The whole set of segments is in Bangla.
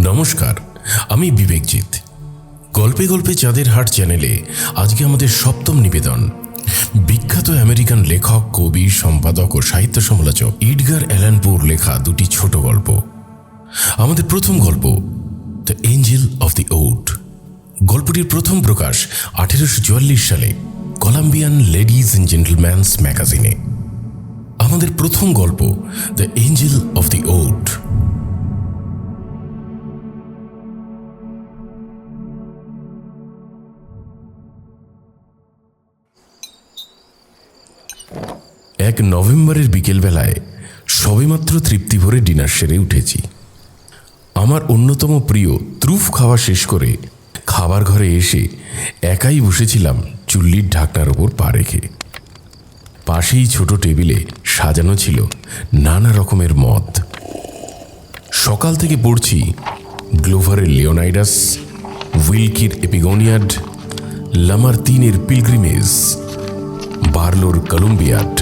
নমস্কার, আমি বিবেকজিৎ। গল্পে গল্পে চাঁদের হাট চ্যানেলে আজকে আমাদের সপ্তম নিবেদন। বিখ্যাত আমেরিকান লেখক, কবি, সম্পাদক ও সাহিত্য সমালোচক এডগার অ্যালান পোর লেখা দুটি ছোট গল্প। আমাদের প্রথম গল্প the Angel of the odd. গল্পটির প্রথম প্রকাশ 1844 সালে কলাম্বিয়ান লেডিজ অ্যান্ড জেন্টলম্যানস ম্যাগাজিনে। আমাদের প্রথম গল্প the Angel of the odd. এক নভেম্বরের বিকেলবেলায় সবেমাত্র তৃপ্তি ভরে ডিনার সেরে উঠেছি। আমার অন্যতম প্রিয় ত্রুফ খাওয়া শেষ করে খাবার ঘরে এসে একাই বসেছিলাম চুল্লির ঢাকনার ওপর পা রেখে। পাশেই ছোট টেবিলে সাজানো ছিল নানা রকমের মদ। সকাল থেকে পড়ছি গ্লোভারের লিওনাইডাস, উইলকির এপিগোনিয়াড, লামার্তিনের পিলগ্রিমেজ, বার্লোর কলম্বিয়াড,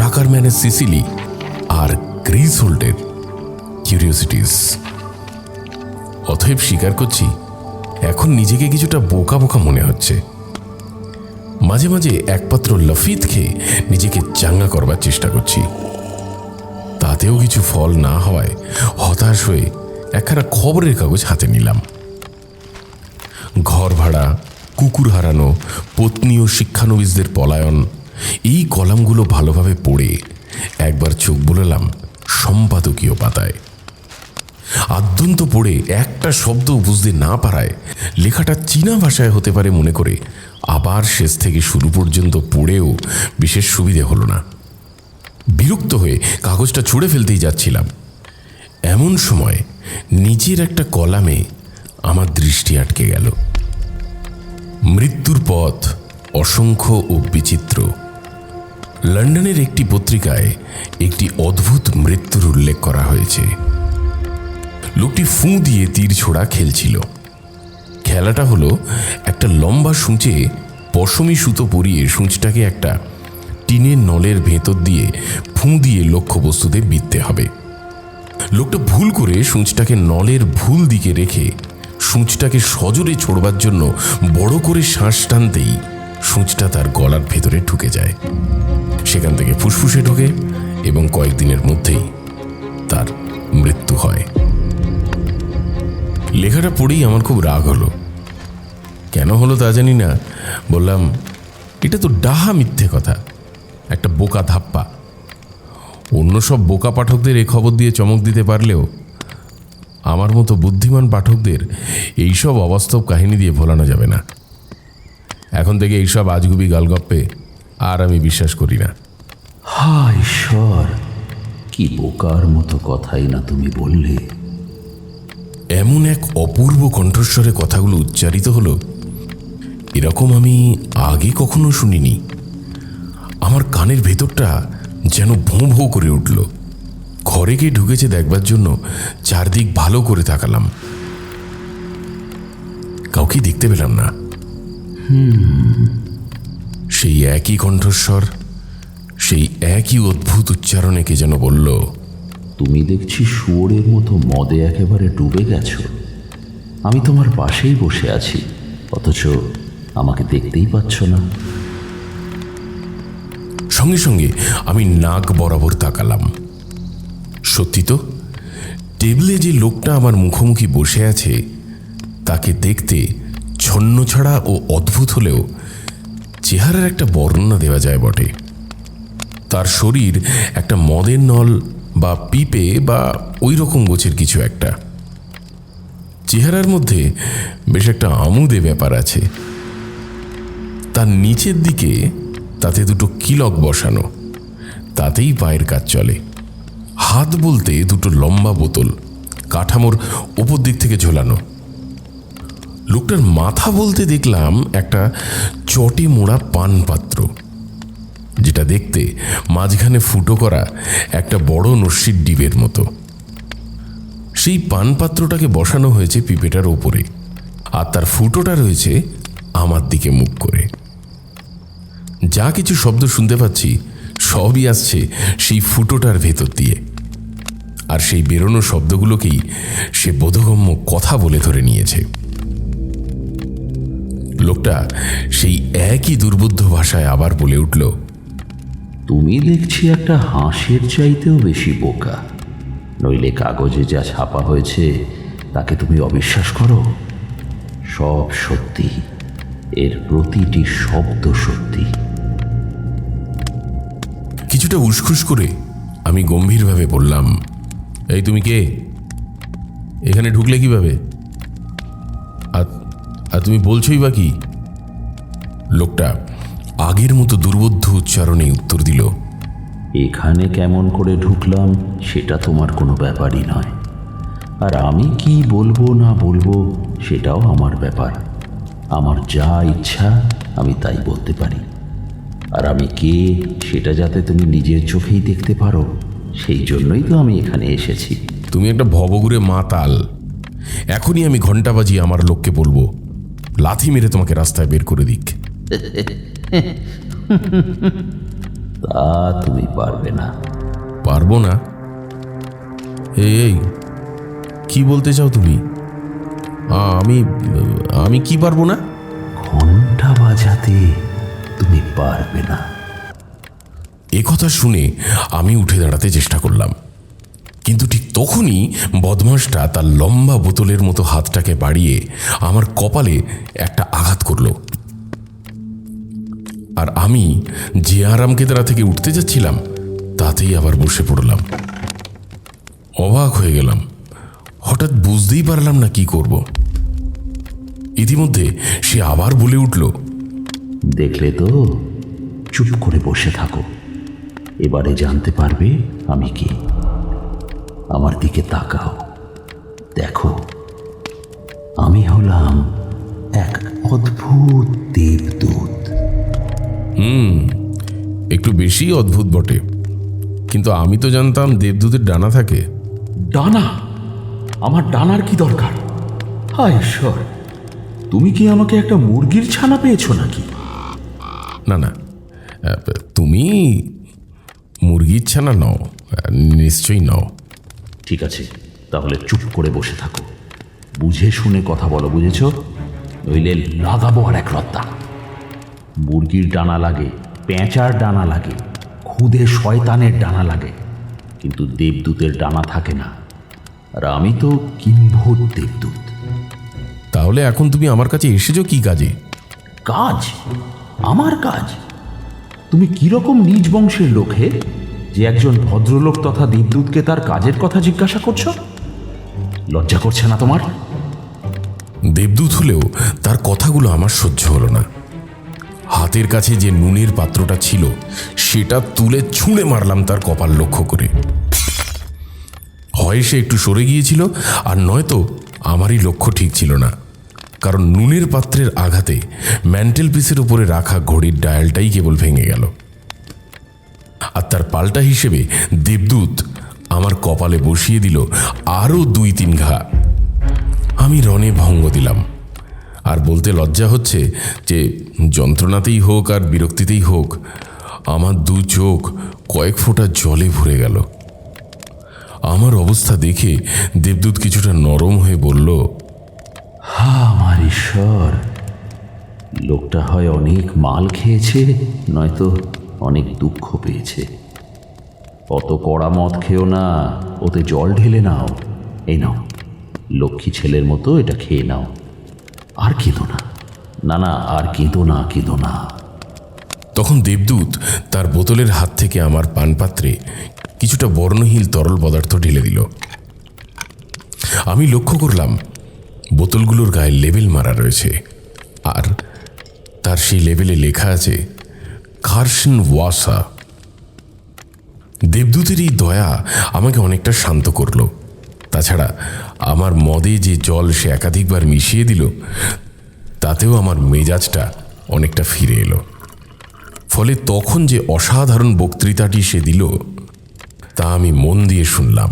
টাকারম্যানের সিসিলি আর গ্রিজহোল্ডের কিউরিওসিটিস। অতএব স্বীকার করছি, এখন নিজেকে কিছুটা বোকা বোকা মনে হচ্ছে। মাঝে মাঝে একপাত্র লফিত খেয়ে নিজেকে চাঙ্গা করবার চেষ্টা করছি। তাতেও কিছু ফল না হওয়ায় হতাশ হয়ে একখানা খবরের কাগজ হাতে নিলাম। ঘর ভাড়া, কুকুর হারানো, পত্নী ও শিক্ষানবিশদের পলায়ন, এই কলামগুলো ভালোভাবে পড়ে একবার চোখ বুলালাম সম্পাদকীয় পাতায়। আদ্যন্ত পড়ে একটা শব্দ বুঝতে না পারায় লেখাটা চীনা ভাষায় হতে পারে মনে করে আবার শেষ থেকে শুরু পর্যন্ত পড়েও বিশেষ সুবিধে হলো না। বিরক্ত হয়ে কাগজটা ছুঁড়ে ফেলতেই যাচ্ছিলাম, এমন সময় নিচের একটা কলামে আমার দৃষ্টি আটকে গেল। মৃত্যুর পথ অসংখ্য ও বিচিত্র। লন্ডনের একটি পত্রিকায় একটি অদ্ভুত মৃত্যুর উল্লেখ করা হয়েছে। লোকটি ফুঁ দিয়ে তীর ছোড়া খেলছিল। খেলাটা হলো একটা লম্বা সূঁচে পশমি সুতো পরিয়ে সূঁচটাকে একটা টিনের নলের ভেতর দিয়ে ফুঁ দিয়ে লক্ষ্যবস্তুতে বিঁধতে হবে। লোকটা ভুল করে সূঁচটাকে নলের ভুল দিকে রেখে সূঁচটাকে সজোরে ছোড়বার জন্য বড় করে শ্বাস টানতেই সূঁচটা তার গলার ভেতরে ঢুকে যায়। সেখান থেকে ফুসফুসে ঢোকে এবং কয়েকদিনের মধ্যেই তার মৃত্যু হয়। লেখাটা পড়েই আমার খুব রাগ হলো। কেন হলো তা জানি না। বললাম, এটা তো ডাহা মিথ্যে কথা, একটা বোকা ধাপ্পা। অন্য সব বোকা পাঠকদের এ খবর দিয়ে চমক দিতে পারলেও আমার মতো বুদ্ধিমান পাঠকদের এইসব অবাস্তব কাহিনী দিয়ে ভোলানো যাবে না। এখন থেকে এইসব আজগুবি গালগপ্পে আর আমি বিশ্বাস করি না। হায় ঈশ্বর, কি বোকার মতো কথাই না তুমি বললে। এমন এক অপূর্ব কণ্ঠস্বরে কথাগুলো উচ্চারিত হলো, এরকম আমি আগে কখনো শুনিনি। আমার কানের ভেতরটা যেন ভোঁ ভোঁ করে উঠল। ঘরে গিয়ে ঢুকেছে দেখবার জন্য চারদিক ভালো করে তাকালাম, কাউকে দেখতে পেলাম না। সেই একই কণ্ঠস্বর, সেই একই অদ্ভুত উচ্চারণে কে যেন বলল, তুমি দেখছি শুয়োরের মতো মদে একেবারে ডুবে গেছো। আমি তোমার পাশেই বসে আছি, অথচ আমাকে দেখতেই পাচ্ছ না। সঙ্গে সঙ্গে আমি নাক বরাবর তাকালাম। সত্যি তো, টেবিলে যে লোকটা আমার মুখোমুখি বসে আছে তাকে দেখতে ছন্নছাড়া ও অদ্ভুত হলেও চেহারার একটা বর্ণনা দেওয়া যায় বটে। তার শরীর একটা মদের নল বা পিপে বা ওই রকম গোছের কিছু একটা। চেহারার মধ্যে বেশ একটা আমোদে ব্যাপার আছে। তার নিচের দিকে তাতে দুটো কিলক বসানো, তাতেই পায়ের কাজ চলে। হাত বলতে দুটো লম্বা বোতল কাঠামোর ওপর দিক থেকে ঝোলানো। লোকটার মাথা বলতে দেখলাম একটা চটে মোড়া পান পাত্র, যেটা দেখতে মাঝখানে ফুটো করা একটা বড় নস্যির ডিবের মতো। সেই পান পাত্রটাকে বসানো হয়েছে পিপেটার ওপরে, আর তার ফুটোটা রয়েছে আমার দিকে মুখ করে। যা কিছু শব্দ শুনতে পাচ্ছি সবই আসছে সেই ফুটোটার ভেতর দিয়ে। আর সেই বেরোনো শব্দগুলোকেই সে বোধগম্য কথা বলে ধরে নিয়েছে। লোকটা সেই একই দুর্বোধ্য ভাষায় আবার বলে উঠল, তুমি দেখছি একটা হাঁসের চাইতেও বেশি বোকা। নইলে কাগজে যা ছাপা হয়েছে তাকে তুমি অবিশ্বাস করো? সব সত্যি, এর প্রতিটি শব্দ সত্যি। কিছুটা উসখুস করে আমি গম্ভীরভাবে বললাম, এই তুমি কে? এখানে ঢুকলে কিভাবে? আর তুমি বলছোই বা কি? লোকটা আগের মতো দুর্বোধ্য উচ্চারণে উত্তর দিল, এখানে কেমন করে ঢুকলাম সেটা তোমার কোনো ব্যাপারই নয়, আর আমি কি বলবো না বলবো সেটাও আমার ব্যাপার। আমার যা ইচ্ছা আমি তাই বলতে পারি, আর আমি কে সেটা যাতে তুমি নিজের চোখেই দেখতে পারো সেই জন্যই তো আমি এখানে এসেছি। তুমি একটা ভবঘুরে মাতাল। এখনই আমি ঘন্টা বাজিয়ে আমার লোককে বলবো, লাথি মেরে তোমাকে রাস্তায় বের করে দিক। তা তুমি পারবে না। পারবো না? এই কি বলতে চাও তুমি? আমি আমি কি পারবো না? ঘন্টা বাজাতে তুমি পারবে না। এ কথা শুনে আমি উঠে দাঁড়াতে চেষ্টা করলাম, কিন্তু ঠিক তখনই বদমাসটা তার লম্বা বোতলের মতো হাতটাকে বাড়িয়ে আমার কপালে একটা আঘাত করলো। আর আমি যে আরামকেদারা থেকে উঠতে যাচ্ছিলাম তাতেই আবার বসে পড়লাম। অবাক হয়ে গেলাম, হঠাৎ বুঝতেই পারলাম না কি করব। ইতিমধ্যে সে আবার বলে উঠল, দেখলে তো, চুপ করে বসে থাকো, এবারে জানতে পারবে আমি কি। আমার দিকে তাকাও, দেখো, আমি হলাম এক অদ্ভুত দেবদূত। একটু বেশি অদ্ভুত বটে, কিন্তু আমি তো জানতাম দেবদূতের ডানা থাকে। ডানা? আমার ডানার কি দরকার? হায় ঈশ্বর, তুমি কি আমাকে একটা মুরগির ছানা পেয়েছো নাকি? না না, তুমি মুরগির ছানা নও, নিশ্চয়ই নও। ঠিক আছে, তাহলে চুপ করে বসে থাকো, বুঝে শুনে কথা বলো, বুঝেছ? নইলে লাগাবো আর এক রত্তা। মুরগির ডানা লাগে, পেঁচার ডানা লাগে, খুদে শয়তানের ডানা লাগে, কিন্তু দেবদূতের ডানা থাকে না। আর আমি তো কিম্ভূত দেবদূত। তাহলে এখন তুমি আমার কাছে এসেছো কি কাজে? কাজ? আমার কাজ? তুমি কিরকম নিজ বংশের লোক হে, যে একজন ভদ্রলোক তথা দেবদূতকে তার কাজের কথা জিজ্ঞাসা করছো? লজ্জা করছে না তোমার? দেবদূত হলেও তার কথাগুলো আমার সহ্য হলো না। হাতের কাছে যে নুনের পাত্রটা ছিল সেটা তুলে ছুঁড়ে মারলাম তার কপাল লক্ষ্য করে। হয় সে একটু সরে গিয়েছিল, আর নয়তো আমারই লক্ষ্য ঠিক ছিল না, কারণ নুনের পাত্রের আঘাতে ম্যান্টেল পিসের উপরে রাখা ঘড়ির ডায়ালটাই কেবল ভেঙে গেল। আর তার পাল্টা হিসেবে দেবদূত আমার কপালে বসিয়ে দিল আরও 2-3 ঘা। আমি রণে ভঙ্গ দিলাম, আর বলতে লজ্জা হচ্ছে যে যন্ত্রণাতেই হোক আর বিরক্তিতেই হোক আমার 2 চোখ কয়েক ফোঁটা জলে ভরে গেল। আমার অবস্থা দেখে দেবদূত কিছুটা নরম হয়ে বলল, আমার ঈশ্বর, লোকটা হয় অনেক মাল খেয়েছে, নয়তো অনেক দুঃখ পেয়েছে। অত কড়া মদ খেও না, ওতে জল ঢেলে নাও। এই নাও, লক্ষ্মী ছেলের মতো এটা খেয়ে নাও, আর কেঁদো না। না না, আর কেঁদো না, কেঁদো না। তখন দেবদূত তার বোতলের হাত থেকে আমার পানপাত্রে কিছুটা বর্ণহীন তরল পদার্থ ঢেলে দিল। আমি লক্ষ্য করলাম বোতলগুলোর গায়ে লেবেল মারা রয়েছে, আর তার সেই লেবেলে লেখা আছে কার্শন ওয়াসা। দেবদূতের এই দয়া আমাকে অনেকটা শান্ত করল। তাছাড়া আমার মদে যে জল সে একাধিকবার মিশিয়ে দিল তাতেও আমার মেজাজটা অনেকটা ফিরে এলো। ফলে তখন যে অসাধারণ বক্তৃতাটি সে দিল তা আমি মন দিয়ে শুনলাম।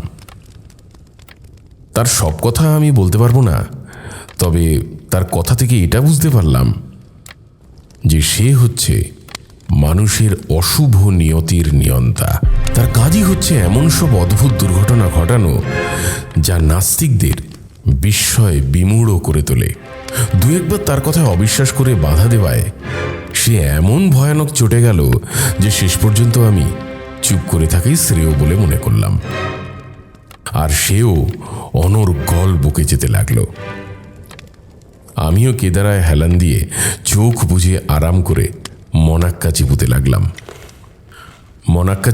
তার সব কথা আমি বলতে পারবো না, তবে তার কথা থেকে এটা বুঝতে পারলাম যে সে হচ্ছে মানুষের অশুভ নিয়তির নিয়ন্তা। তার কাজই হচ্ছে এমন সব অদ্ভুত দুর্ঘটনা ঘটানো যা নাস্তিকদের বিস্ময়ে বিমূঢ় করে তোলে। দু একবার তার কথায় অবিশ্বাস করে বাধা দেওয়ায় সে এমন ভয়ানক চটে গেল যে শেষ পর্যন্ত আমি চুপ করে থাকাই শ্রেয় বলে মনে করলাম। আর সেও অনর্গল বকে যেতে লাগলো। আমিও কেদারায় হেলান দিয়ে চোখ বুজে আরাম করে মনাক্কা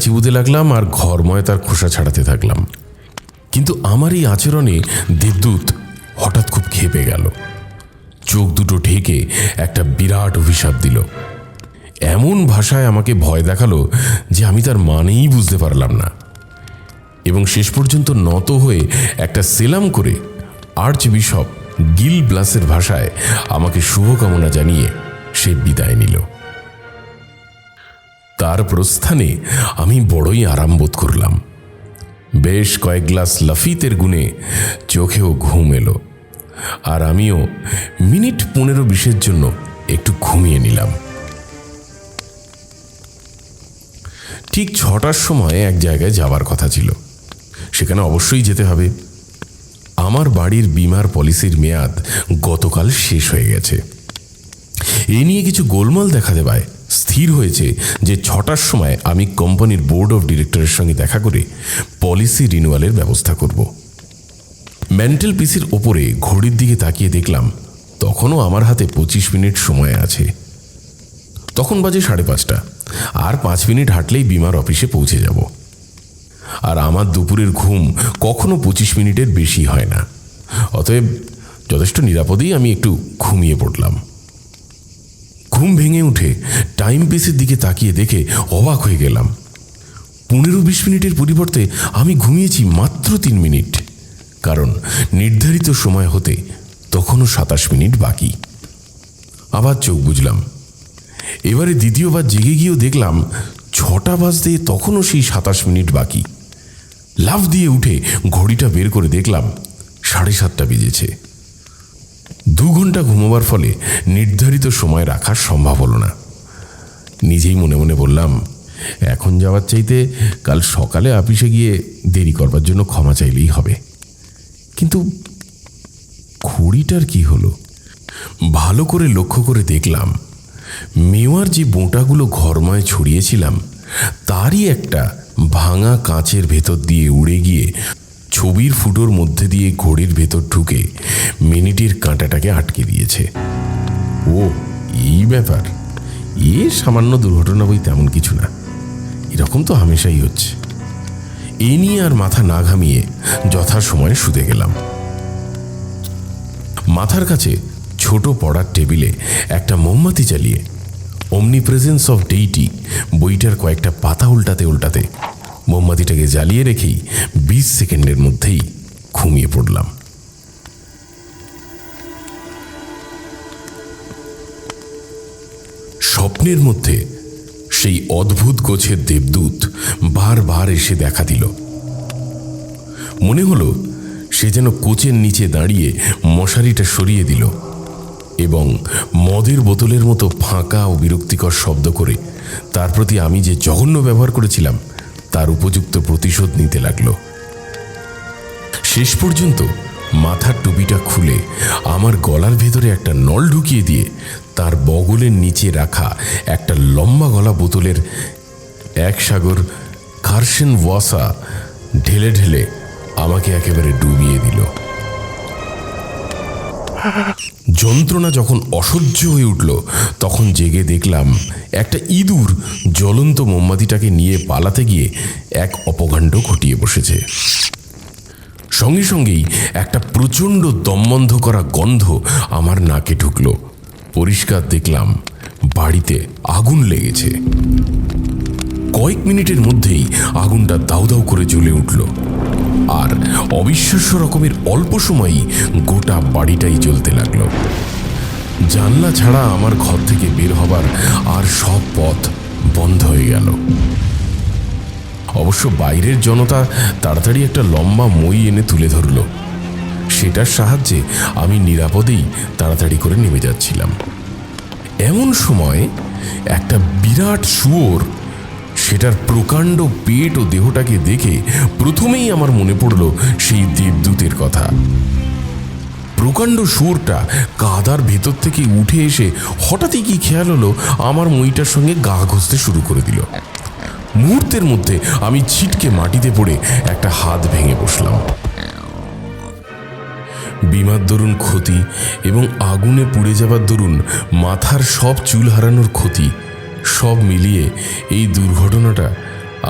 চিবুতে লাগলাম আর ঘরময় তার খোসা ছাড়াতে থাকলাম। কিন্তু আমার এই আচরণে দেবদূত হঠাৎ খুব ক্ষেপে গেল। চোখ দুটো ঢেকে একটা বিরাট অভিশাপ দিল। এমন ভাষায় আমাকে ভয় দেখালো যে আমি তার মানেই বুঝতে পারলাম না, এবং শেষ পর্যন্ত নত হয়ে একটা সেলাম করে আর্চ বিশপ গিল ব্লাসের ভাষায় আমাকে শুভকামনা জানিয়ে সে বিদায় নিল। তার প্রস্থানে আমি বড়ই আরাম বোধ করলাম। বেশ কয়েক গ্লাস লাফিতের গুণে চোখেও ঘুম এলো, আর আমিও মিনিট 15-20 জন্য একটু ঘুমিয়ে নিলাম। ঠিক 6টার সময় এক জায়গায় যাওয়ার কথা ছিল, সেখানে অবশ্যই যেতে হবে। আমার বাড়ির বিমার পলিসির মেয়াদ গতকাল শেষ হয়ে গেছে। এ নিয়ে কিছু গোলমাল দেখা দেওয়ায় স্থির হয়েছে যে 6টার সময় আমি কোম্পানির বোর্ড অফ ডিরেক্টরের সঙ্গে দেখা করে পলিসি রিনিউয়ালের ব্যবস্থা করব। মেন্টাল পিসির ওপরে ঘড়ির দিকে তাকিয়ে দেখলাম তখনও আমার হাতে 25 মিনিট সময় আছে। তখন বাজে 5:30, আর 5 মিনিট হাঁটলেই বিমার অফিসে পৌঁছে যাব। আর আমার দুপুরের ঘুম কখনো 25 মিনিটের বেশি হয় না, অতএব যথেষ্ট নিরাপদেই আমি একটু ঘুমিয়ে পড়লাম। ঘুম ভেঙে উঠে টাইম পিসের দিকে তাকিয়ে দেখে অবাক হয়ে গেলাম। 15-20 মিনিটের পরিবর্তে আমি ঘুমিয়েছি মাত্র 3 মিনিট, কারণ নির্ধারিত সময় হতে তখনও 27 মিনিট বাকি। আবার চোখ বুঝলাম। এবারে দ্বিতীয়বার জেগে গিয়েও দেখলাম 6টা বাজতে তখনও সেই 27 মিনিট বাকি। লাফ দিয়ে উঠে ঘড়িটা বের করে দেখলাম 7:30 বেজেছে। 2 ঘন্টা ঘুমোবার ফলে নির্ধারিত সময় রাখা সম্ভব হলো না। নিজেই মনে মনে বললাম, এখন যাওয়ার চাইতে কাল সকালে অফিসে গিয়ে দেরি করবার জন্য ক্ষমা চাইলেই হবে। কিন্তু ঘড়িটার কি হলো? ভালো করে লক্ষ্য করে দেখলাম মেওয়ার যে বোঁটাগুলো ঘরময় ছড়িয়েছিলাম তারই একটা ভাঙা কাঁচের ভেতর দিয়ে উড়ে গিয়ে ছবির ফুটোর মধ্যে দিয়ে ঘড়ির ভেতর ঢুকে মিনিটের কাঁটাটাকে আটকে দিয়েছে। ও এই ব্যাপার! এ সামান্য দুর্ঘটনা বই তেমন কিছু না, এরকম তো হামেশাই হচ্ছে। এ নিয়ে আর মাথা না ঘামিয়ে যথাসময়ে শুতে গেলাম। মাথার কাছে ছোট পড়ার টেবিলে একটা মোমবাতি জ্বালিয়ে অমনিপ্রেজেন্স অফ ডেইটি বইটার কয়েকটা পাতা উল্টাতে উল্টাতে মোমবাতিটাকে জ্বালিয়ে রেখেই 20 সেকেন্ডের মধ্যেই ঘুমিয়ে পড়লাম। স্বপ্নের মধ্যে সেই অদ্ভুত গোছের দেবদূত বারবার এসে দেখা দিল। মনে হলো সে যেন কোচের নিচে দাঁড়িয়ে মশারিটা সরিয়ে দিল এবং মদের বোতলের মতো ফাঁকা ও বিরক্তিকর শব্দ করে তার প্রতি আমি যে জঘন্য ব্যবহার করেছিলাম তার উপযুক্ত প্রতিশোধ নিতে লাগলো। শেষ পর্যন্ত মাথার টুপিটা খুলে আমার গলার ভেতরে একটা নল ঢুকিয়ে দিয়ে তার বগলের নিচে রাখা একটা লম্বা গলা বোতলের 1 সাগর কার্সেন ওয়াসা ঢেলে ঢেলে আমাকে একেবারে ডুবিয়ে দিল। যন্ত্রণা যখন অসহ্য হয়ে উঠল তখন জেগে দেখলাম একটা ইঁদুর জ্বলন্ত মোমবাতিটাকে নিয়ে পালাতে গিয়ে এক অপকাণ্ড ঘটিয়ে বসেছে। সঙ্গে সঙ্গেই একটা প্রচণ্ড দমবন্ধ করা গন্ধ আমার নাকে ঢুকল। পরিষ্কার দেখলাম বাড়িতে আগুন লেগেছে। কয়েক মিনিটের মধ্যেই আগুনটা দাউ দাউ করে জ্বলে উঠল, আর অবিশ্বাস্য রকমের অল্প সময়ই গোটা বাড়িটাই জ্বলতে লাগলো। জানলা ছাড়া আমার ঘর থেকে বের হবার আর সব পথ বন্ধ হয়ে গেল। অবশ্য বাইরের জনতা তাড়াতাড়ি একটা লম্বা মই এনে তুলে ধরল। সেটার সাহায্যে আমি নিরাপদেই তাড়াতাড়ি করে নেমে যাচ্ছিলাম। এমন সময় একটা বিরাট শুয়োর, সেটার প্রকাণ্ড পেট ও দেহটাকে দেখে প্রথমেই আমার মনে পড়ল সেই দেবদূতের কথা। প্রকাণ্ড শুয়োরটা কাদার ভেতর থেকে উঠে এসে হঠাৎই কি খেয়াল হলো আমার মইটার সঙ্গে গা ঘষতে শুরু করে দিল। মুহূর্তের মধ্যে আমি ছিটকে মাটিতে পড়ে একটা হাত ভেঙে বসলাম। বিমার দরুন ক্ষতি এবং আগুনে পুড়ে যাবার দরুন মাথার সব চুল হারানোর ক্ষতি, সব মিলিয়ে এই দুর্ঘটনাটা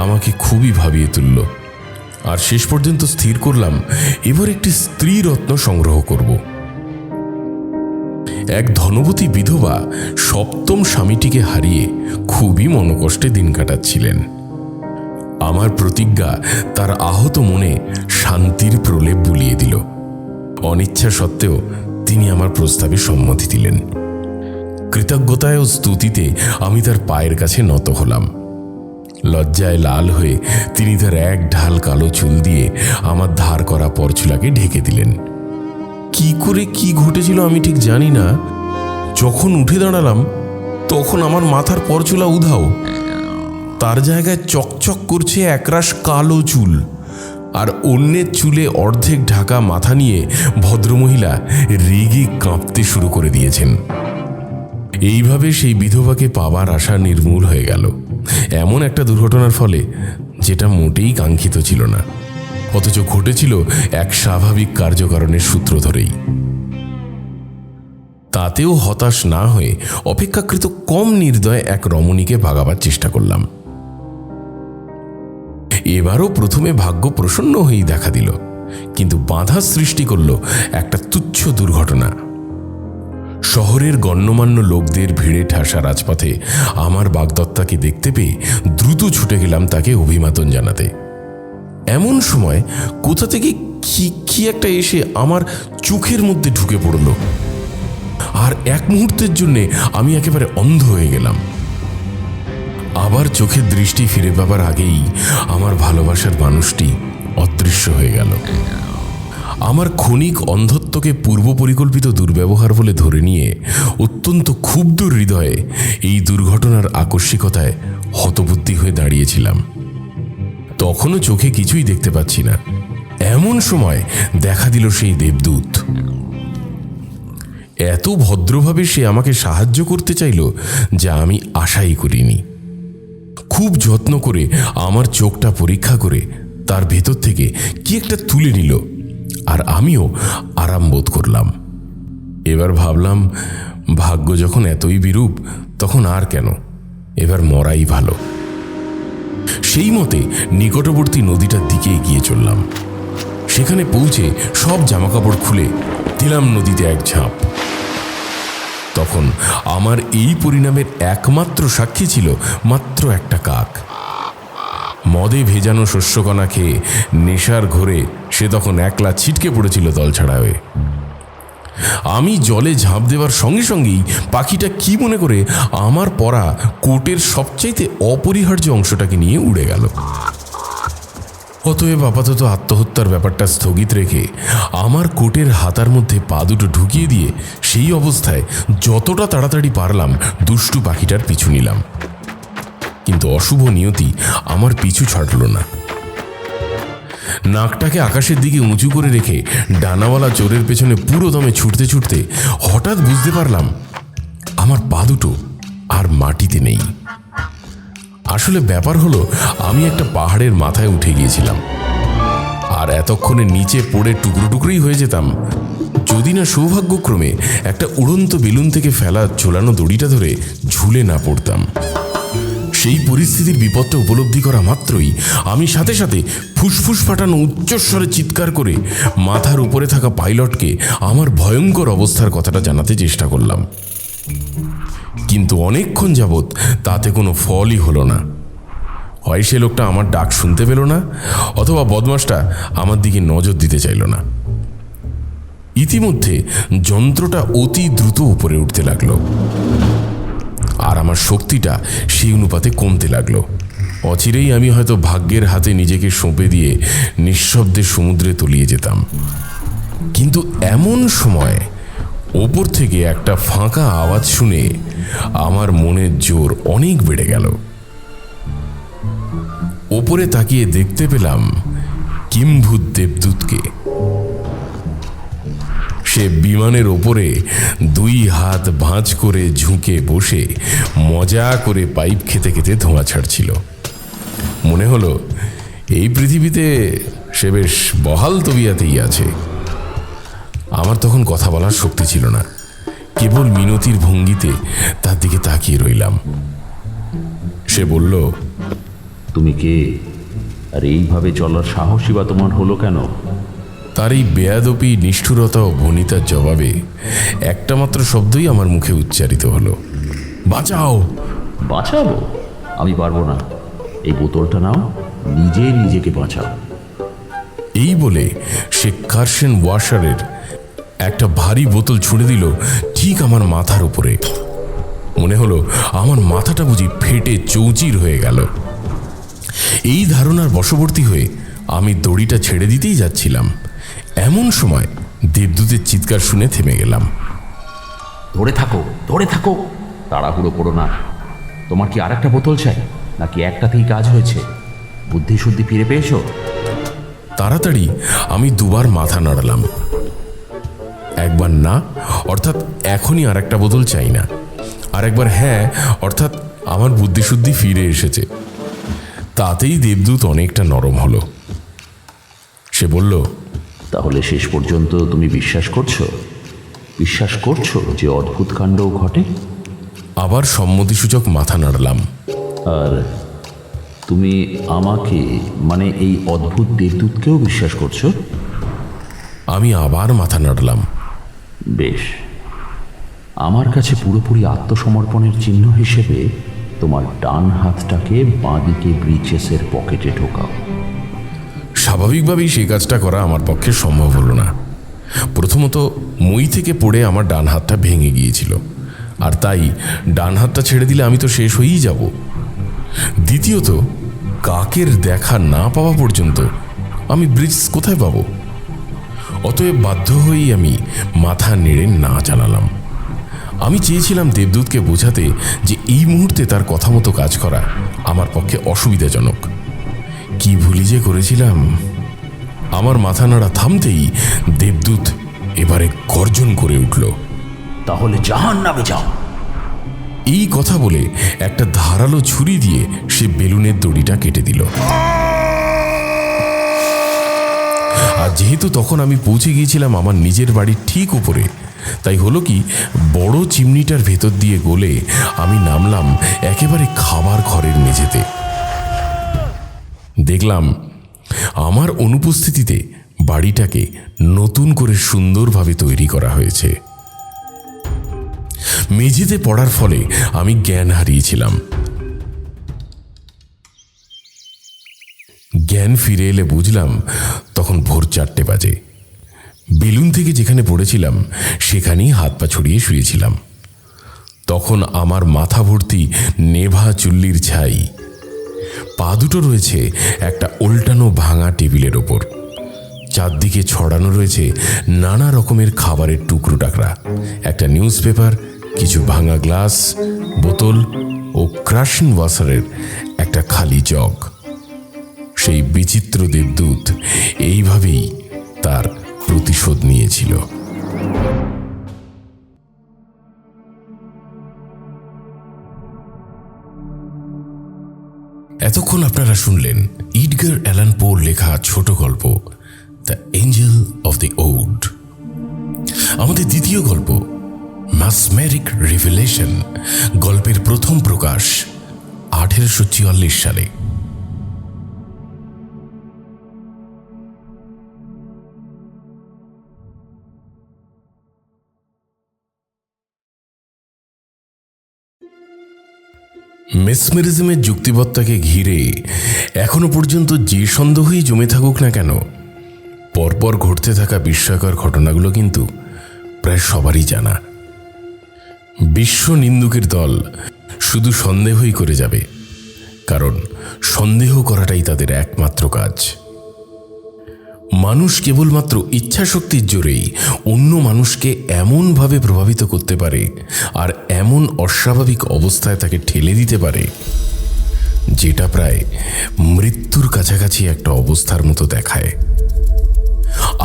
আমাকে খুবই ভাবিয়ে তুলল। আর শেষ পর্যন্ত স্থির করলাম এবার একটি স্ত্রী রত্ন সংগ্রহ করব। এক ধনবতী বিধবা সপ্তম স্বামীটিকে হারিয়ে খুবই মনকষ্টে দিন কাটাচ্ছিলেন। আমার প্রতিজ্ঞা তার আহত মনে শান্তির প্রলেপ বুলিয়ে দিল। অনিচ্ছা সত্ত্বেও তিনি আমার প্রস্তাবে সম্মতি দিলেন। কৃতজ্ঞতায় ও স্তুতিতে আমি তার পায়ের কাছে নত হলাম। লজ্জায় লাল হয়ে তিনি তার এক ঢাল কালো চুল দিয়ে আমার ধার করা পরচুলাকে ঢেকে দিলেন। কি করে কি ঘটেছিল আমি ঠিক জানি না। যখন উঠে দাঁড়ালাম তখন আমার মাথার পরচুলা উধাও, তার জায়গায় চকচক করছে একরাশ কালো চুল, আর অন্যের চুলে অর্ধেক ঢাকা মাথা নিয়ে ভদ্রমহিলা রেগে কাঁপতে শুরু করে দিয়েছেন। এইভাবে সেই বিধবাকে পাবার আশা নির্মূল হয়ে গেল, এমন একটা দুর্ঘটনার ফলে যেটা মোটেই কাঙ্ক্ষিত ছিল না, অথচ ঘটেছিল এক স্বাভাবিক কার্যকারণের সূত্র ধরেই। তাতেও হতাশ না হয়ে অপেক্ষাকৃত কম নির্দয় এক রমণীকে ভাগাবার চেষ্টা করলাম। এবারও প্রথমে ভাগ্য প্রসন্ন হয়েই দেখা দিল, কিন্তু বাধা সৃষ্টি করল একটা তুচ্ছ দুর্ঘটনা। শহরের গণ্যমান্য লোকদের ভিড়ে ঠাসা রাজপথে আমার বাগদত্তাকে দেখতে পেয়ে দ্রুত ছুটে গেলাম তাকে অভিবাদন জানাতে। এমন সময় কোথা থেকে কি একটা এসে আমার চোখের মধ্যে ঢুকে পড়ল, আর এক মুহূর্তের জন্যে আমি একেবারে অন্ধ হয়ে গেলাম। আবার চোখের দৃষ্টি ফিরে পাবার আগেই আমার ভালোবাসার মানুষটি অদৃশ্য হয়ে গেল। আমার ক্ষণিক অন্ধত্বকে পূর্ব পরিকল্পিত দুর্ব্যবহার বলে ধরে নিয়ে অত্যন্ত ক্ষুব্ধ হৃদয়ে এই দুর্ঘটনার আকস্মিকতায় হতবুদ্ধি হয়ে দাঁড়িয়েছিলাম। তখনও চোখে কিছুই দেখতে পাচ্ছি না। এমন সময় দেখা দিল সেই দেবদূত। এত ভদ্রভাবে সে আমাকে সাহায্য করতে চাইল যা আমি আশাই করিনি। খুব যত্ন করে আমার চোখটা পরীক্ষা করে তার ভেতর থেকে কি একটা তুলে নিল, আর আমিও আরাম বোধ করলাম। এবার ভাবলাম, ভাগ্য যখন এতই বিরূপ তখন আর কেন, এবার মরাই ভালো। সেই মতে নিকটবর্তী নদীটার দিকে এগিয়ে চললাম। সেখানে পৌঁছে সব জামাকাপড় খুলে দিলাম নদীতে এক ঝাঁপ। তখন আমার এই পরিণামের একমাত্র সাক্ষী ছিল মাত্র একটা কাক। মদে ভেজানো শস্যকণা খেয়ে নেশার ঘোরে সে তখন একলা ছিটকে পড়েছিল দলছাড়া হয়ে। আমি জলে ঝাঁপ দেওয়ার সঙ্গে সঙ্গেই পাখিটা কি মনে করে আমার পরা কোটের সবচাইতে অপরিহার্য অংশটাকে নিয়ে উড়ে গেল। অতএব আপাতত আত্মহত্যার ব্যাপারটা স্থগিত রেখে আমার কোটের হাতার মধ্যে পা দুটো ঢুকিয়ে দিয়ে সেই অবস্থায় যতটা তাড়াতাড়ি পারলাম দুষ্টু পাখিটার পিছু নিলাম। কিন্তু অশুভ নিয়তি আমার পিছু ছাড়ল না। নাকটাকে আকাশের দিকে উঁচু করে রেখে ডানাওয়ালা চোরের পেছনে পুরো দমে ছুটতে ছুটতে হঠাৎ বুঝতে পারলাম আমার পা দুটো আর মাটিতে নেই। আসলে ব্যাপার হলো, আমি একটা পাহাড়ের মাথায় উঠে গিয়েছিলাম, আর এতক্ষণে নিচে পড়ে টুকরো টুকরোই হয়ে যেতাম যদি না সৌভাগ্যক্রমে একটা উড়ন্ত বেলুন থেকে ফেলা ঝোলানো দড়িটা ধরে ঝুলে না পড়তাম। সেই পরিস্থিতির বিপদটা উপলব্ধি করা মাত্রই আমি সাথে সাথে ফুসফুস ফাটানো উচ্চস্বরে চিৎকার করে মাথার উপরে থাকা পাইলটকে আমার ভয়ঙ্কর অবস্থার কথাটা জানাতে চেষ্টা করলাম। কিন্তু অনেকক্ষণ যাবৎ তাতে কোনো ফলই হলো না। হয় সে লোকটা আমার ডাক শুনতে পেল না, অথবা বদমাসটা আমার দিকে নজর দিতে চাইল না। ইতিমধ্যে যন্ত্রটা অতি দ্রুত উপরে উঠতে লাগলো, আর আমার শক্তিটা সেই অনুপাতে কমতে লাগলো। অচিরেই আমি হয়তো ভাগ্যের হাতে নিজেকে সঁপে দিয়ে নিঃশব্দে সমুদ্রে তলিয়ে যেতাম। কিন্তু এমন সময় ওপর থেকে একটা ফাঁকা আওয়াজ শুনে আমার মনের জোর অনেক বেড়ে গেল। ওপরে তাকিয়ে দেখতে পেলাম কিম্ভূত দেবদূতকে। সে বিমানের ওপরে 2 হাত ভাঁজ করে ঝুঁকে বসে মজা করে পাইপ খেতে খেতে ধোঁয়া ছাড়ছিল। মনে হলো এই পৃথিবীতে সে বেশ বহাল তবিয়াতেই আছে। আমার তখন কথা বলার শক্তি ছিল না, কেবল মিনতির ভঙ্গিতে তার দিকে তাকিয়ে রইলাম। সে বলল, তুমি কে, আর এইভাবে চলার সাহসই বা তোমার হলো কেন? তার এই বেয়াদপি, নিষ্ঠুরতা ও ভনিতার জবাবে একটা মাত্র শব্দই আমার মুখে উচ্চারিত হলো, বাঁচাও। বাঁচাবো? আমি পারবো না। এই বোতলটা নাও, নিজেকে বাঁচাও। এই বলে সে কার্সেন ওয়াশারের একটা ভারী বোতল ছুঁড়ে দিল ঠিক আমার মাথার উপরে। মনে হলো আমার মাথাটা বুঝি ফেটে চৌচির হয়ে গেল। এই ধারণার বশবর্তী হয়ে আমি দড়িটা ছেড়ে দিতেই যাচ্ছিলাম, এমন সময় দেবদূতের চিৎকার শুনে থেমে গেলাম। ধরে থাকো, ধরে থাকো, তাড়াহুড়ো করো না। তোমার কি আরেকটা বোতল চাই, নাকি একটাতেই কাজ হয়েছে? বুদ্ধি শুদ্ধি ফিরে পেয়েছো? তাড়াতাড়ি আমি 2 বার মাথা নাড়ালাম। একবার না, অর্থাৎ এখনই আর একটা বোতল চাই না। আর একবার হ্যাঁ, অর্থাৎ আমার বুদ্ধিশুদ্ধি ফিরে এসেছে। তাতেই দেবদূত অনেকটা নরম হলো। সে বলল, তাহলে শেষ পর্যন্ত তুমি বিশ্বাস করছো? বিশ্বাস করছো যে অদ্ভুত কাণ্ডও ঘটে? আবার সম্মতিসূচক মাথা নাড়লাম। আর তুমি আমাকে, মানে এই অদ্ভুত দেবদূতকেও বিশ্বাস করছো? আমি আবার মাথা নাড়লাম। বেশ, আমার কাছে পুরোপুরি আত্মসমর্পণের চিহ্ন হিসেবে তোমার ডান হাতটাকে বাঁদিকে ব্রিচেসের পকেটে ঢোকাও। স্বাভাবিকভাবেই সেই কাজটা করা আমার পক্ষে সম্ভব হলো না। প্রথমত, মই থেকে পড়ে আমার ডান হাতটা ভেঙে গিয়েছিল, আর তাই ডান হাতটা ছেড়ে দিলে আমি তো শেষ হয়েই যাব। দ্বিতীয়ত, কাকের দেখা না পাওয়া পর্যন্ত আমি ব্রিজ কোথায় পাবো? অতএব বাধ্য হয়েই আমি মাথা নেড়ে না জানালাম। আমি চেয়েছিলাম দেবদূতকে বোঝাতে যে এই মুহূর্তে তার কথা মতো কাজ করা আমার পক্ষে অসুবিধাজনক। কি ভুলি যে করেছিলাম। আমার মাথা নাড়া থামতেই দেবদূত এবারে গর্জন করে উঠল, তাহলে জাহান্নামে যাও। এই কথা বলে একটা ধারালো ছুরি দিয়ে সে বেলুনের দড়িটা কেটে দিল। আর যেহেতু তখন আমি পৌঁছে গিয়েছিলাম আমার নিজের বাড়ির ঠিক উপরে, তাই হলো কি, বড় চিমনিটার ভেতর দিয়ে গলে আমি নামলাম একেবারে খাবার ঘরের মেঝেতে। দেখলাম আমার অনুপস্থিতিতে বাড়িটাকে নতুন করে সুন্দরভাবে তৈরি করা হয়েছে। মেঝেতে পড়ার ফলে আমি জ্ঞান হারিয়েছিলাম। জ্ঞান ফিরে এলে বুঝলাম তখন ভোর 4টে বাজে। বেলুন থেকে যেখানে পড়েছিলাম সেখানেই হাত পা ছড়িয়ে শুয়েছিলাম। তখন আমার মাথা ভর্তি নেভা চুল্লির ছাই। পা দুটো রয়েছে একটা উল্টানো ভাঙা টেবিলের ওপর। চারদিকে ছড়ানো রয়েছে নানা রকমের খাবারের টুকরো টাকরা, একটা নিউজ পেপার, কিছু ভাঙা গ্লাস, বোতল ও কার্সেন ওয়াশারের একটা খালি জগ। সেই বিচিত্র দেবদূত এইভাবেই তার প্রতিশোধ নিয়েছিল। এতক্ষণ আপনারা শুনলেন এডগার অ্যালান পোর লেখা ছোট গল্প the Angel of the Odd. আমাদের দ্বিতীয় গল্প ম্যাসমেরিক রিভেলেশন গল্পের প্রথম প্রকাশ 1844 সালে। মেসমেরিজমের যুক্তিবত্তাকে ঘিরে এখনো পর্যন্ত যে সন্দেহই জমে থাকুক না কেন, পরপর ঘটতে থাকা বিস্ময়কর ঘটনাগুলো কিন্তু প্রায় সবারই জানা। বিশ্ব নিন্দুকের দল শুধু সন্দেহই করে যাবে, কারণ সন্দেহ করাটাই তাদের একমাত্র কাজ। মানুষ কেবলমাত্র ইচ্ছাশক্তির জোরেই অন্য মানুষকে এমনভাবে প্রভাবিত করতে পারে আর এমন অস্বাভাবিক অবস্থায় তাকে ঠেলে দিতে পারে যেটা প্রায় মৃত্যুর কাছাকাছি একটা অবস্থার মতো দেখায়।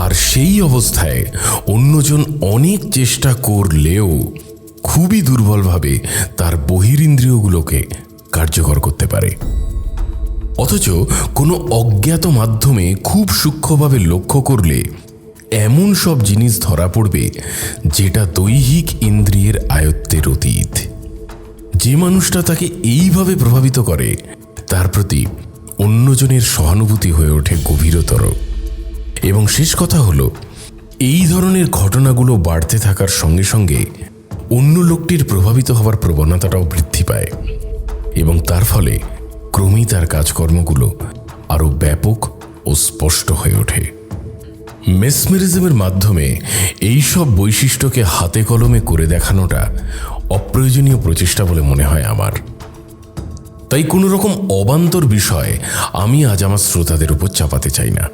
আর সেই অবস্থায় অন্যজন অনেক চেষ্টা করলেও খুবই দুর্বলভাবে তার বহিরিন্দ্রিয়গুলোকে কার্যকর করতে পারে। অথচ কোনো অজ্ঞাত মাধ্যমে খুব সূক্ষ্মভাবে লক্ষ্য করলে এমন সব জিনিস ধরা পড়বে যেটা দৈহিক ইন্দ্রিয়ের আয়ত্তের অতীত। যে মানুষটা তাকে এইভাবে প্রভাবিত করে তার প্রতি অন্যজনের সহানুভূতি হয়ে ওঠে গভীরতর। এবং শেষ কথা হলো, এই ধরনের ঘটনাগুলো বাড়তে থাকার সঙ্গে সঙ্গে অন্য লোকটির প্রভাবিত হওয়ার প্রবণতাটাও বৃদ্ধি পায় এবং তার ফলে ক্রমেই তার কাজকর্মগুলো আরও ব্যাপক ও স্পষ্ট হয়ে ওঠে। মেসমেরিজমের মাধ্যমে এই সব বৈশিষ্ট্যকে হাতে কলমে করে দেখানোটা অপ্রয়োজনীয় প্রচেষ্টা বলে মনে হয় আমার। তাই কোনো রকম অবান্তর বিষয় আমি আজ আমার শ্রোতাদের উপর চাপাতে চাই না।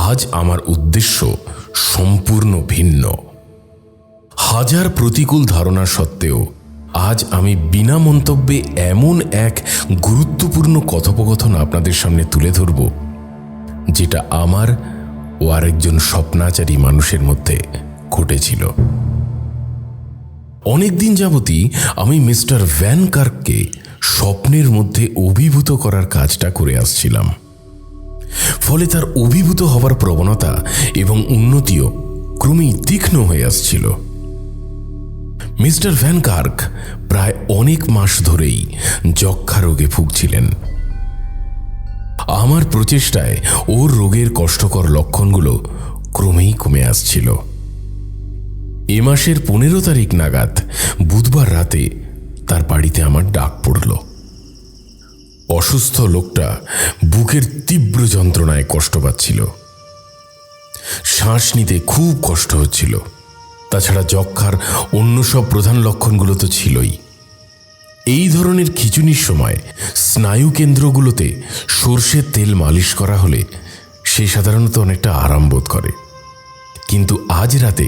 আজ আমার উদ্দেশ্য সম্পূর্ণ ভিন্ন। হাজার প্রতিকূল ধারণা সত্ত্বেও আজ আমি বিনা মন্তব্যে এমন এক গুরুত্বপূর্ণ কথোপকথন আপনাদের সামনে তুলে ধরব যেটা আমার ও আরেকজন স্বপ্নাচারী মানুষের মধ্যে ঘটেছিল। অনেকদিন যাবতই আমি মিস্টার ভ্যান কার্ককে স্বপ্নের মধ্যে অভিভূত করার কাজটা করে আসছিলাম। ফলে তার অভিভূত হওয়ার প্রবণতা এবং উন্নতিও ক্রমেই তীক্ষ্ণ হয়ে আসছিল। মিস্টার ভ্যান কার্ক প্রায় অনেক মাস ধরেই যক্ষা রোগে ভুগছিলেন। আমার প্রচেষ্টায় ওর রোগের কষ্টকর লক্ষণগুলো ক্রমেই কমে আসছিল। এ মাসের 15 তারিখ নাগাদ বুধবার রাতে তার বাড়িতে আমার ডাক পড়ল। অসুস্থ লোকটা বুকের তীব্র যন্ত্রণায় কষ্ট পাচ্ছিল, শ্বাস নিতে খুব কষ্ট হচ্ছিল। তাছাড়া যক্ষার অন্য সব প্রধান লক্ষণগুলো তো ছিলই। এই ধরনের খিঁচুনির সময় স্নায়ু কেন্দ্রগুলোতে সর্ষের তেল মালিশ করা হলে সে সাধারণত অনেকটা আরাম বোধ করে, কিন্তু আজ রাতে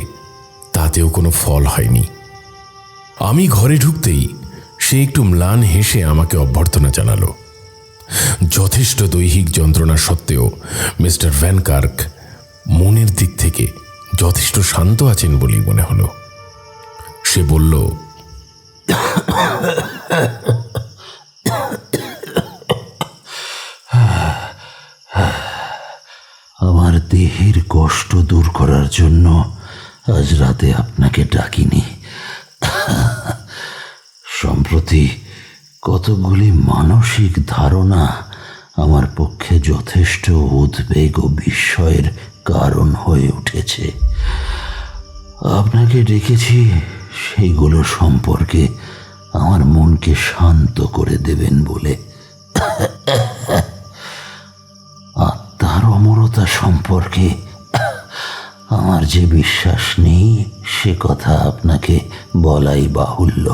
তাতেও কোনো ফল হয়নি। আমি ঘরে ঢুকতেই সে একটু ম্লান হেসে আমাকে অভ্যর্থনা জানালো। যথেষ্ট দৈহিক যন্ত্রণা সত্ত্বেও মিস্টার ভ্যান কার্ক মনের দিক থেকে যথেষ্ট শান্ত আছেন বলেই মনে হলো। সে বলল, আমার দেহের কষ্ট দূর করার জন্য আজ রাতে আপনাকে ডাকিনি। সম্প্রতি কতগুলি মানসিক ধারণা আমার পক্ষে যথেষ্ট উদ্বেগ ও বিস্ময়ের কারণ হয়ে উঠেছে। আপনাকে ডেকেছি সেইগুলো সম্পর্কে আমার মনকে শান্ত করে দেবেন বলে। আত্মার অমরতা সম্পর্কে আমার যে বিশ্বাস নেই সে কথা আপনাকে বলাই বাহুল্য।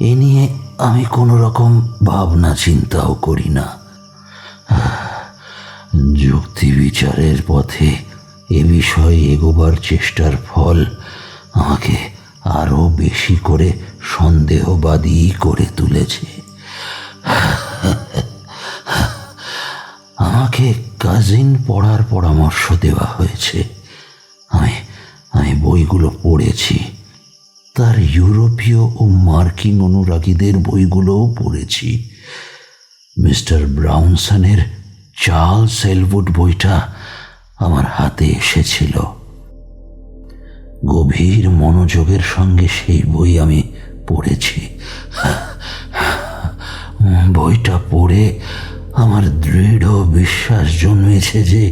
এ নিয়ে আমি কোনো রকম ভাবনা চিন্তাও করি না। যুক্তি বিচারের পথে এ বিষয়ে এগোবার চেষ্টার ফল আমাকে আরো বেশি করে সন্দেহবাদী করে তুলেছে। আমাকে কাজিন পড়ার পরামর্শ দেওয়া হয়েছে। আমি বইগুলো পড়েছি, তার ইউরোপীয় ও মার্কিন অনুরাগীদের বইগুলোও পড়েছি। মিস্টার ব্রাউনসনের চার্লস এলউড বইটা আমার হাতে এসেছিল। গভীর মনোযোগের সঙ্গে সেই বই আমি পড়েছি। বইটা পড়ে আমার দৃঢ় বিশ্বাস জন্মেছে যে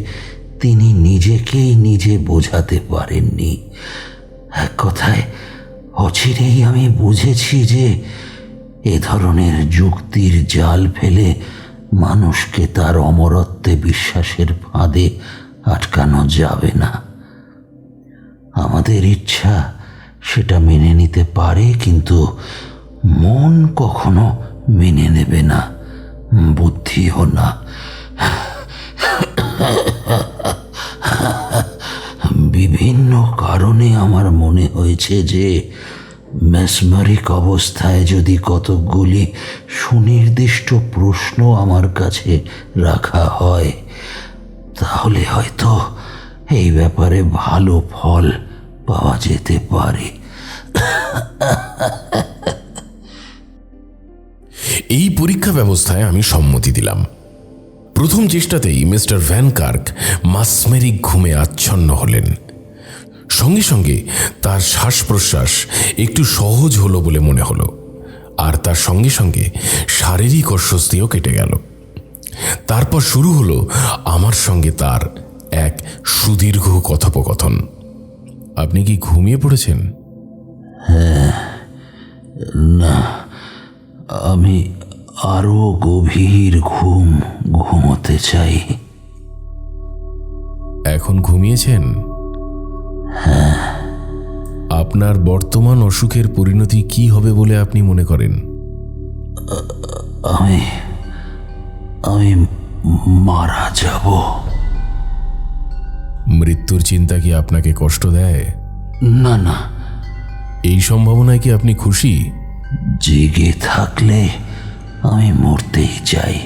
তিনি নিজেকেই নিজে বোঝাতে পারেননি। এক কথায় অচিরেই আমি বুঝেছি যে এ ধরনের যুক্তির জাল ফেলে মানুষকে তার অমরত্বে বিশ্বাসের ফাঁদে আটকানো যাবে না। আমাদের ইচ্ছা সেটা মেনে নিতে পারে, কিন্তু মন কখনো মেনে নেবে না, বুদ্ধিও না। বিভিন্ন কারণে আমার মনে হয়েছে যে মেসমারিক অবস্থায় যদি কতকগুলি সুনির্দিষ্ট প্রশ্ন আমার কাছে রাখা হয় তাহলে হয়তো এই ব্যাপারে ভালো ফল পাওয়া যেতে পারে। এই পরীক্ষা ব্যবস্থায় আমি সম্মতি দিলাম। প্রথম চেষ্টাতেই মিস্টার ভ্যান কার্ক মাসমেরিক ঘুমে আচ্ছন্ন হলেন। সঙ্গে সঙ্গে তার শ্বাস প্রশ্বাস একটু সহজ হলো বলে মনে হলো, আর তার সঙ্গে সঙ্গে শারীরিক অস্বস্তিও কেটে গেল। তারপর শুরু হলো আমার সঙ্গে তার এক সুদীর্ঘ কথোপকথন। আপনি কি ঘুমিয়ে পড়েছেন? না, আমি আরো গভীর ঘুমোতে চাই। এখন ঘুমিয়েছেন? আপনার বর্তমান অসুখের পরিণতি কি হবে বলে আপনি মনে করেন? আমি মারা যাব। মৃত্যুর চিন্তা কি আপনাকে কষ্ট দেয়? না না, এই সম্ভাবনায় কি আপনি খুশি? জেগে থাকলে আমি মরতেই চাই,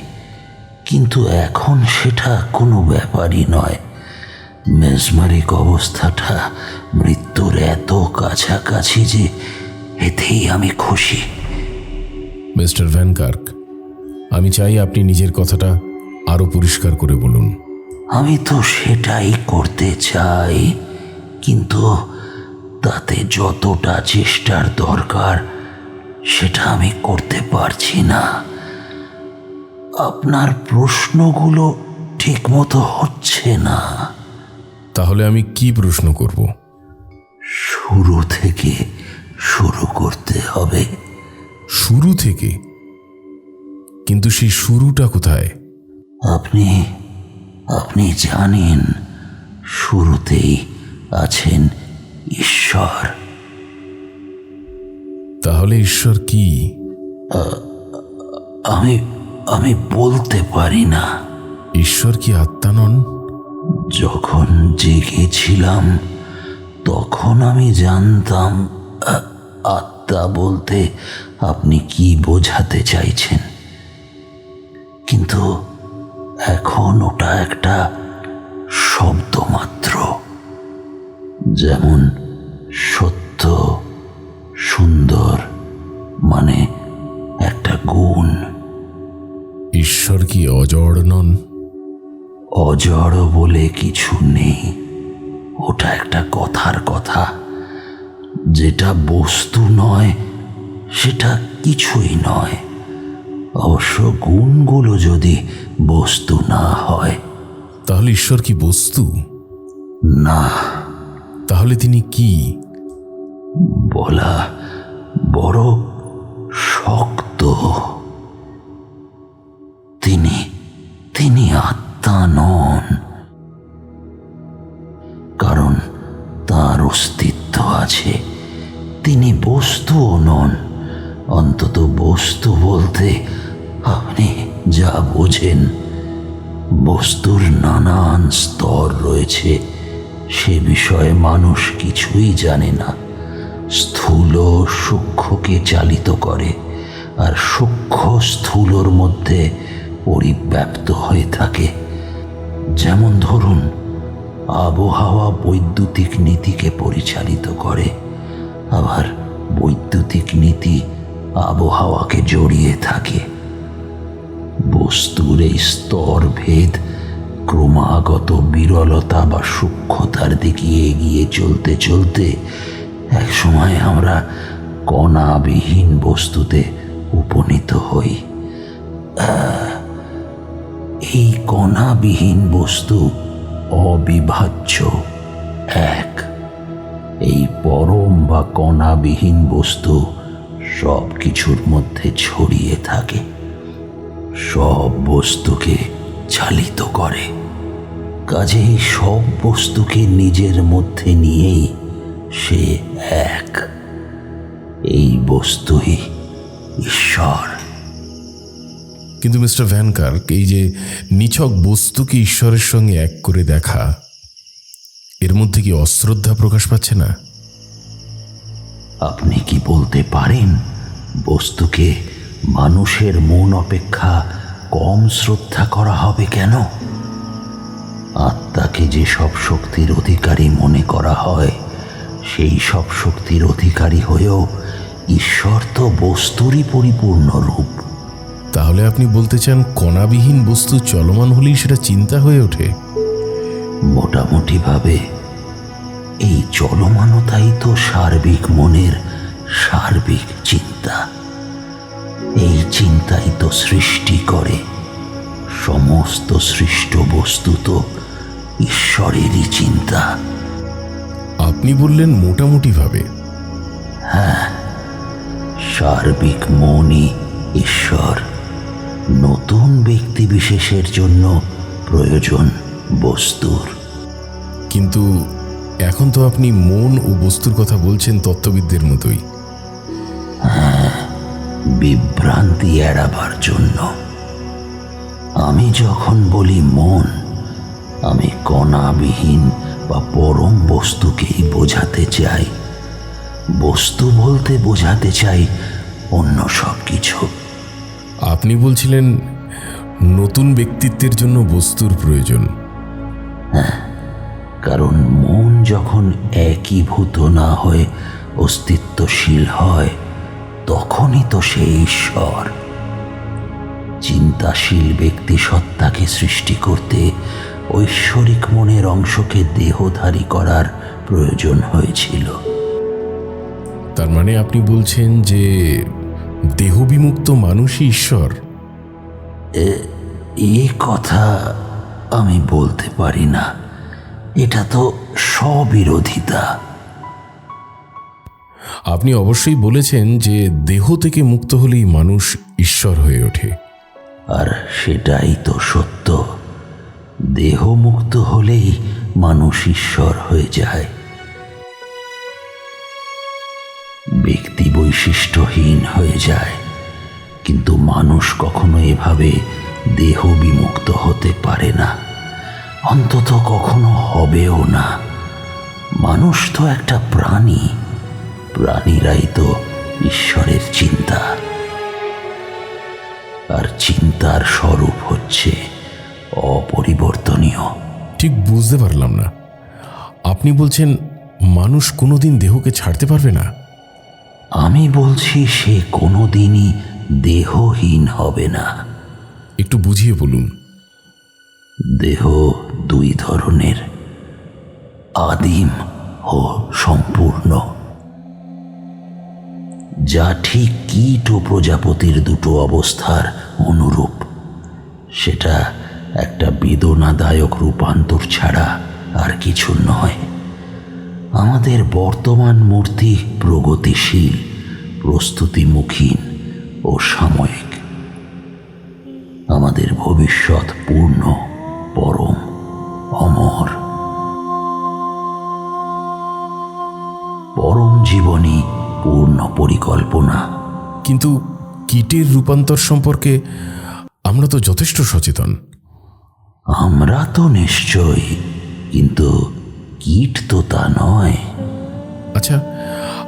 কিন্তু এখন সেটা কোনো ব্যাপারই নয়। মেসমারিক অবস্থাটা মৃত্যুর এত কাছাকাছি যে এতেই আমি খুশি। মিস্টার ভ্যান কার্ক, আমি চাই আপনি নিজের কথাটা আরো পরিষ্কার করে বলুন। আমি তো সেটাই করতে চাই, কিন্তু তাতে যতটা চেষ্টার দরকার সেটা আমি করতে পারছি না। আপনার প্রশ্নগুলো ঠিকমতো হচ্ছে না। তাহলে আমি কি প্রশ্ন করব? শুরু থেকে শুরু করতে হবে। শুরু থেকে? কিন্তু সেই শুরুটা কোথায়? আপনি জানেন, শুরুতেই আছেন ঈশ্বর। তাহলে ঈশ্বর কি? আমি বলতে পারি না। ঈশ্বর কি আত্মা নন? যখন জেগেছিলাম তখন আমি জানতাম আত্মা বলতে আপনি কি বোঝাতে চাইছেন, কিন্তু এখন ওটা একটা শব্দ মাত্র। যেমন সত্য, সুন্দর মানে একটা গুণ। ঈশ্বর কি অজড় নন? অজড় বলে কিছু নেই, ওটা একটা কথার কথা। যেটা বস্তু নয় সেটা কিছুই নয়। অবশ্য গুণগুলো যদি বস্তু না হয়। তাহলে ঈশ্বর কি বস্তু? না। তাহলে তিনি কি? বলা বড় শক্ত। তিনি আত্মা নন, কারণ তার অস্তিত্ব আছে। তিনি বস্তুও নন, অন্তত বস্তু বলতে আপনি যা বোঝেন। বস্তুর নানান স্তর রয়েছে, সে বিষয়ে মানুষ কিছুই জানে না। স্থূল সূক্ষ্মকে চালিত করে, আর সূক্ষ্ম স্থূলর মধ্যে পরিব্যাপ্ত হয়ে থাকে। যেমন ধরুন, আবহাওয়া বৈদ্যুতিক নীতিকে পরিচালিত করে, আবার বৈদ্যুতিক নীতি আবহাওয়াকে জড়িয়ে থাকে। বস্তুর এই স্তর ভেদ ক্রমাগত বিরলতা বা সূক্ষ্মতার দিকে এগিয়ে চলতে চলতে একসময় আমরা কণাবিহীন বস্তুতে উপনীত হই। এই কণাবিহীন বস্তু অবিভাজ্য এক। এই পরম বা কণাবিহীন বস্তু সব কিছুর মধ্যে ছড়িয়ে থাকে, সব বস্তুকে চালিত করে। কাজেই সব বস্তুকে নিজের মধ্যে নিয়েই সে এক। এই বস্তুই ঈশ্বর। কিন্তু মিস্টার ভ্যান কার্ক, এই যে নিছক বস্তুকে ঈশ্বরের সঙ্গে এক করে দেখা, এর মধ্যে কি অশ্রদ্ধা প্রকাশ পাচ্ছে না? আপনি কি বলতে পারেন বস্তুকে মানুষের মন অপেক্ষা কম শ্রদ্ধা করা হবে কেন? আত্মাকে যে সব শক্তির অধিকারী মনে করা হয়, সেই সব শক্তির অধিকারী হয়েও ঈশ্বর তো বস্তুরই পরিপূর্ণ রূপ। তাহলে আপনি বলতে চান কণাবিহীন বস্তু চলমান হলেই সেটা চিন্তা হয়ে ওঠে? মোটামুটিভাবে এই চলমানতাই তো সার্বিক মনের সার্বিক চিন্তা। এই চিন্তাই তো সৃষ্টি করে। সমস্ত সৃষ্ট বস্তু তো ঈশ্বরেরই চিন্তা। আপনি বললেন মোটামুটিভাবে। সার্বিক মনই ঈশ্বর। নতুন ব্যক্তি বিশেষের জন্য প্রয়োজন বস্তুর। কিন্তু এখন তো আপনি মন ও বস্তুর কথা বলছেন তত্ত্ববিদদের মতোই। বিভ্রান্তি এড়াবার জন্য। আমি যখন বলি মন, আমি কণাবিহীন বা পরম বস্তুকেই বোঝাতে চাই। বস্তু বলতে বোঝাতে চাই অন্য সব কিছু। আপনি বলছিলেন নতুন ব্যক্তিত্বের জন্য বস্তুর প্রয়োজন। কারণ মন যখন একীভূত না হয়ে অস্তিত্বশীল হয়, তখনই তো সে ঈশ্বর। চিন্তাশীল ব্যক্তি সত্তাকে সৃষ্টি করতে ঐশ্বরিক মনের অংশকে দেহধারী করার প্রয়োজন হয়েছিল। তার মানে আপনি বলছেন যে দেহবিমুক্ত মানুষই ঈশ্বর? এ কথা আমি বলতে পারি না। এটা তো স্ববিরোধিতা। আপনি অবশ্যই বলেছেন যে দেহ থেকে মুক্ত হলেই মানুষ ঈশ্বর হয়ে ওঠে। আর সেটাই তো সত্য। দেহ মুক্ত হলেই মানুষ ঈশ্বর হয়ে যায়। ব্যক্তি বৈশিষ্ট্যহীন হয়ে যায়, কিন্তু মানুষ কখনো এভাবে দেহ বিমুক্ত হতে পারে না, অন্তত কখনো হবেও না। মানুষ তো একটা প্রাণী। প্রাণীরাই তো ঈশ্বরের চিন্তা, আর চিন্তার স্বরূপ হচ্ছে অপরিবর্তনীয়। ঠিক বুঝতে পারলাম না। আপনি বলছেন মানুষ কোনোদিন দেহকে ছাড়তে পারবে না? আমি বলছি সে কোনোদিনই দেহহীন হবে না। একটু বুঝিয়ে বলুন। দেহ দুই ধরনের, আদিম ও সম্পূর্ণ। যা ঠিক কীট ও প্রজাপতির দুটো অবস্থার অনুরূপ। সেটা একটা বেদনাদায়ক রূপান্তর ছাড়া আর কিছু নয়। আমাদের বর্তমান মূর্তি প্রগতিশীল, প্রস্তুতিমুখীন ও সাময়িক। আমাদের ভবিষ্যৎ পূর্ণ, পরম, অমর। পরম জীবনই পূর্ণ পরিকল্পনা। কিন্তু কীটের রূপান্তর সম্পর্কে আমরা তো যথেষ্ট সচেতন। আমরা তো নিশ্চয়ই, কিন্তু কীট তো তা নয়। আচ্ছা,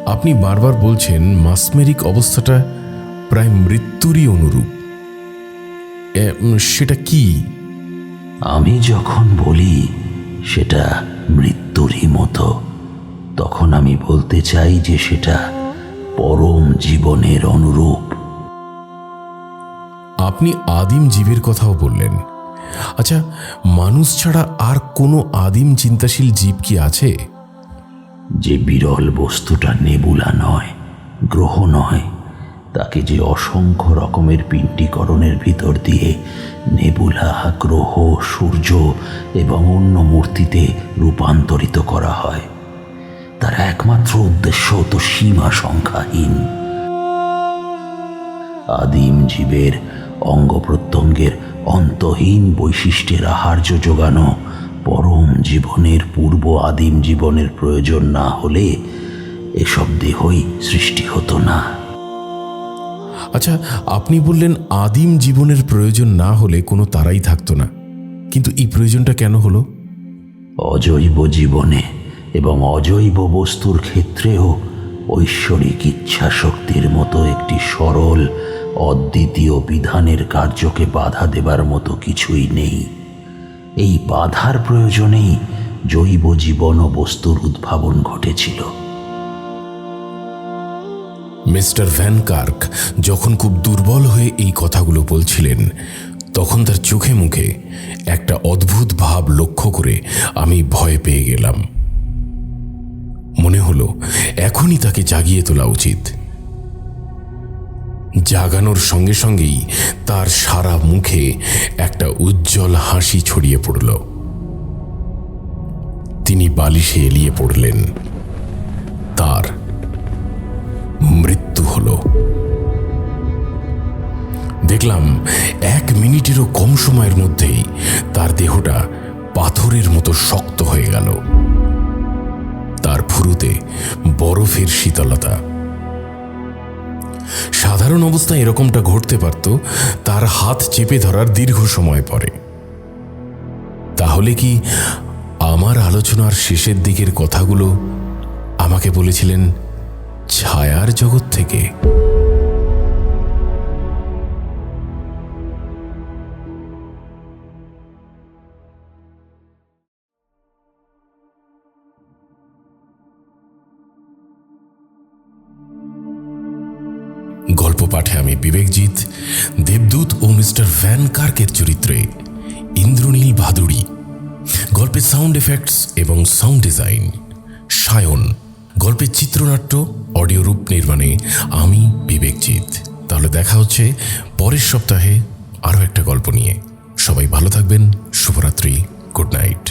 আপনি বারবার বলছেন মাসমেরিক অবস্থাটা প্রায় মৃত্যুরই অনুরূপ। সেটা কি? আমি যখন বলি সেটা মৃত্যুরই মতো, তখন আমি বলতে চাই যে সেটা পরম জীবনের অনুরূপ। আপনি আদিম জীবের কথাও বললেন। আচ্ছা, মানুষ ছাড়া আর কোনো আদিম চিন্তাশীল জীব কি আছে? যে বিরল বস্তুটা নেবুলা নয়, গ্রহ নয়, তাকে যে অসংখ্য রকমের পিণ্ডীকরণের ভিতর দিয়ে নেবুলা, গ্রহ, সূর্য এবং অন্য মূর্তিতে রূপান্তরিত করা হয়, তার একমাত্র উদ্দেশ্য তো সীমা সংখ্যাহীন। আদিম জীবের অঙ্গ প্রত্যঙ্গের অন্তহীন বৈশিষ্ট্যের আহার্য যোগানো পরম জীবনের পূর্ব আদিম জীবনের প্রয়োজন না হলে এসব দেহই সৃষ্টি হতো না। আচ্ছা, আপনি বললেন আদিম জীবনের প্রয়োজন না হলে কোনো তারাই থাকতো না, কিন্তু এই প্রয়োজনটা কেন হলো? অজৈব জীবনে এবং অজৈব বস্তুর ক্ষেত্রেও ঐশ্বরিক ইচ্ছা শক্তির মতো একটি সরল অদ্বিতীয় বিধানের কার্যকে বাধা দেবার মতো কিছুই নেই। এই বাধার প্রয়োজনেই জৈব জীবন ও বস্তুর উদ্ভাবন ঘটেছিল। মিস্টার ভ্যান কার্ক যখন খুব দুর্বল হয়ে এই কথাগুলো বলছিলেন, তখন তার চোখে মুখে একটা অদ্ভুত ভাব লক্ষ্য করে আমি ভয় পেয়ে গেলাম। মনে হলো এখনই তাকে জাগিয়ে তোলা উচিত। জাগানোর সঙ্গে সঙ্গেই তার সারা মুখে একটা উজ্জ্বল হাসি ছড়িয়ে পড়ল। তিনি বালিশে এলিয়ে পড়লেন। তার মৃত্যু হলো। দেখলাম 1 মিনিটেরও কম সময়ের মধ্যেই তার দেহটা পাথরের মতো শক্ত হয়ে গেল। তার ভুরুতে বরফের শীতলতা। সাধারণ অবস্থায় এরকমটা ঘটতে পারত তার হাত চেপে ধরার দীর্ঘ সময় পরে। তাহলে কি আমার আলোচনার শেষের দিকের কথাগুলো আমাকে বলেছিলেন ছায়ার জগৎ থেকে? গল্প পাঠে আমি বিবেকজিৎ, দেবদূত ও মিস্টার ভ্যান কার্কের চরিত্রে ইন্দ্রনীল ভাদুড়ী। গল্পের সাউন্ড এফেক্টস এবং সাউন্ড ডিজাইন সায়ন। গল্পের চিত্রনাট্য অডিও রূপ নির্মাণে আমি বিবেকজিৎ। তাহলে দেখা হচ্ছে পরের সপ্তাহে আরও একটা গল্প নিয়ে। সবাই ভালো থাকবেন। শুভরাত্রি। Good night.